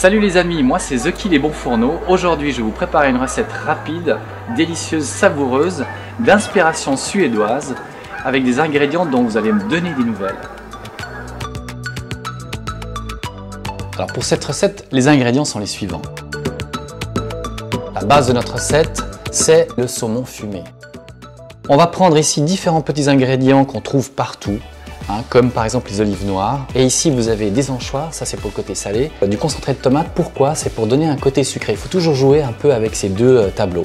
Salut les amis, moi c'est Zeki les Bons Fourneaux. Aujourd'hui je vais vous préparer une recette rapide, délicieuse, savoureuse, d'inspiration suédoise, avec des ingrédients dont vous allez me donner des nouvelles. Alors pour cette recette, les ingrédients sont les suivants. La base de notre recette, c'est le saumon fumé. On va prendre ici différents petits ingrédients qu'on trouve partout, comme par exemple les olives noires. Et ici vous avez des anchois, ça c'est pour le côté salé, du concentré de tomate. Pourquoi? C'est pour donner un côté sucré. Il faut toujours jouer un peu avec ces deux tableaux.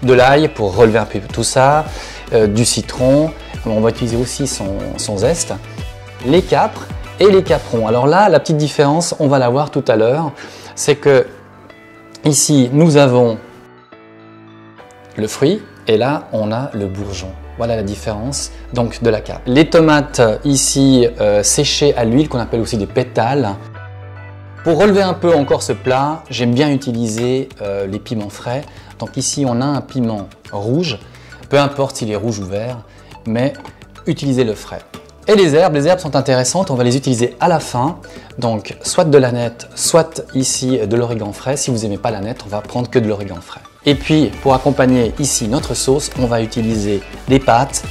De l'ail pour relever un peu tout ça, du citron, on va utiliser aussi son zeste, les capres et les caprons. Alors là, la petite différence, on va la voir tout à l'heure, c'est que ici nous avons le fruit et là on a le bourgeon. Voilà la différence donc de la capre. Les tomates ici séchées à l'huile qu'on appelle aussi des pétales. Pour relever un peu encore ce plat, j'aime bien utiliser les piments frais. Donc ici on a un piment rouge, peu importe s'il est rouge ou vert, mais utilisez le frais. Et les herbes sont intéressantes, on va les utiliser à la fin. Donc soit de l'aneth, soit ici de l'origan frais. Si vous n'aimez pas l'aneth, on va prendre que de l'origan frais. Et puis pour accompagner ici notre sauce, on va utiliser des pâtes.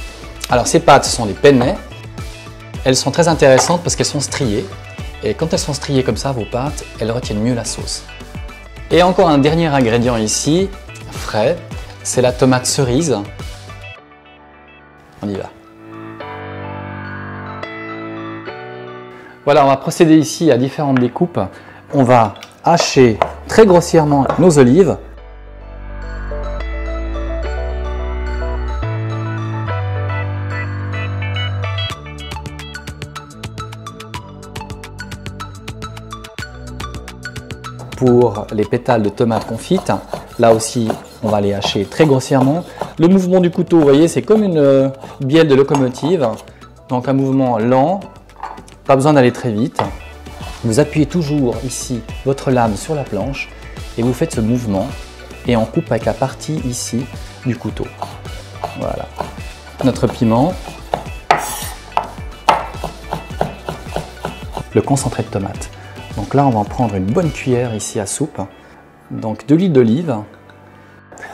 Alors ces pâtes ce sont des penne. Elles sont très intéressantes parce qu'elles sont striées. Et quand elles sont striées comme ça, vos pâtes, elles retiennent mieux la sauce. Et encore un dernier ingrédient ici, frais, c'est la tomate cerise. On y va. Voilà, on va procéder ici à différentes découpes. On va hacher très grossièrement nos olives. Pour les pétales de tomates confites, là aussi on va les hacher très grossièrement. Le mouvement du couteau, vous voyez, c'est comme une bielle de locomotive, donc un mouvement lent, pas besoin d'aller très vite. Vous appuyez toujours ici votre lame sur la planche et vous faites ce mouvement et on coupe avec la partie ici du couteau. Voilà, notre piment, le concentré de tomate. Donc là, on va en prendre une bonne cuillère ici à soupe. Donc de l'huile d'olive.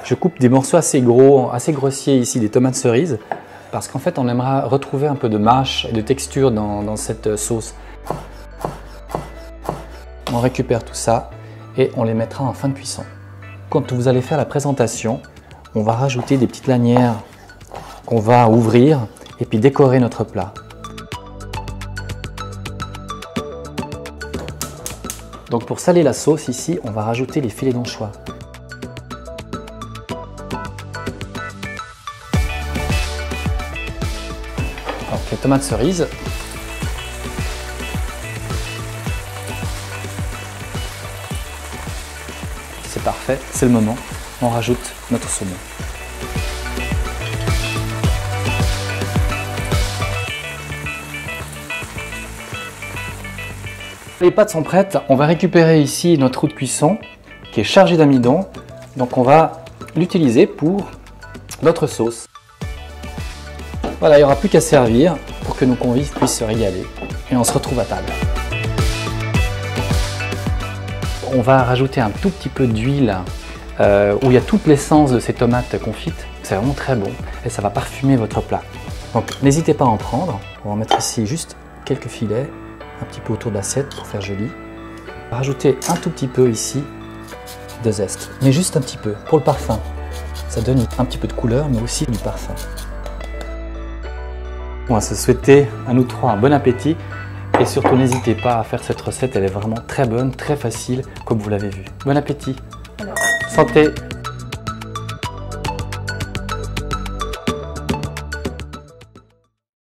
Je coupe des morceaux assez gros, assez grossiers ici des tomates cerises parce qu'en fait, on aimera retrouver un peu de mâche et de texture dans cette sauce. On récupère tout ça et on les mettra en fin de cuisson. Quand vous allez faire la présentation, on va rajouter des petites lanières qu'on va ouvrir et puis décorer notre plat. Donc pour saler la sauce ici, on va rajouter les filets d'anchois. Donc les tomates cerises. C'est parfait, c'est le moment. On rajoute notre saumon. Les pâtes sont prêtes, on va récupérer ici notre roue de cuisson qui est chargée d'amidon. Donc on va l'utiliser pour notre sauce. Voilà, il n'y aura plus qu'à servir pour que nos convives puissent se régaler. Et on se retrouve à table. On va rajouter un tout petit peu d'huile où il y a toute l'essence de ces tomates confites. C'est vraiment très bon et ça va parfumer votre plat. Donc n'hésitez pas à en prendre. On va mettre ici juste quelques filets. Un petit peu autour de l'assiette pour faire joli. On va rajouter un tout petit peu ici de zeste, mais juste un petit peu pour le parfum. Ça donne un petit peu de couleur, mais aussi du parfum. On va se souhaiter à nous trois un bon appétit et surtout n'hésitez pas à faire cette recette, elle est vraiment très bonne, très facile comme vous l'avez vu. Bon appétit. Santé.